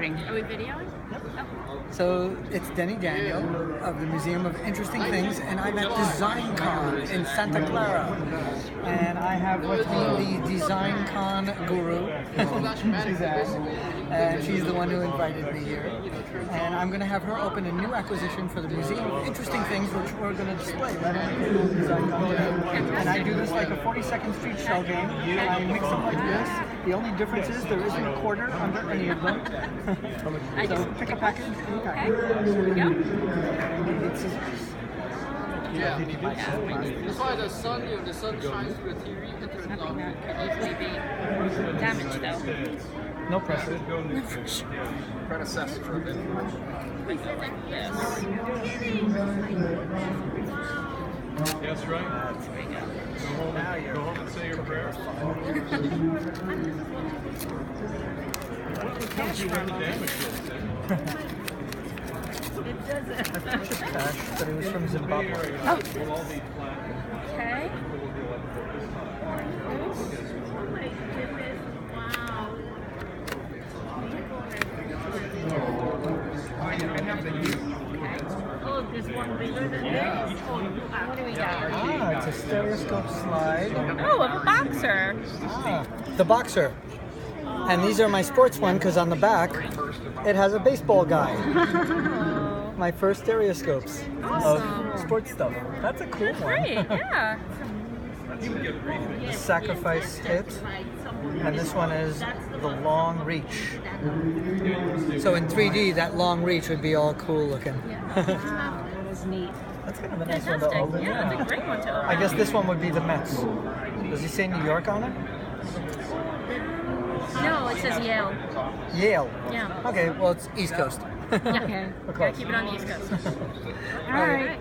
recording. Are we videoing? So it's Denny Daniel of the Museum of Interesting Things, and I'm at DesignCon in Santa Clara. And I have with me the DesignCon guru, Suzanne, and she's the one who invited me here. And I'm going to have her open a new acquisition for the Museum of Interesting Things, which we're going to display right on the table of DesignCon today. And I do this like a 40-second street shell game. I mix them like this. The only difference is there isn't a quarter under any of them. So pick a package. Okay. Here we go. Yeah, that's why the sun, if the sun shines through the TV, it turns Nothing on. that could easily be damaged though. No pressure. Predecessor of it. That's right. Now Go home and say your prayer. Cash Where the damage is, eh? It doesn't. cash, but it was from Zimbabwe. Oh. We'll all be flat. Okay. Oh, there's one bigger than this? What do we got? Ah, it's a stereoscope slide. Oh, of a boxer. Ah, the boxer. And these are my sports one because on the back it has a baseball guy. Oh, My first stereoscopes Awesome. of sports stuff. That's a cool one. great. Yeah. The sacrifice hit. And this one is the long reach. So in 3D, that long reach would be all cool looking. Wow, that is neat. That's kind of a nice one to Fantastic. open. Yeah, that's a great one to open. I guess this one would be the Mets. Does he say New York on it? No, it says Yale. Yale. Yeah. Okay, well it's East Coast. Yeah. We're Gotta close. keep it on the East Coast. All right.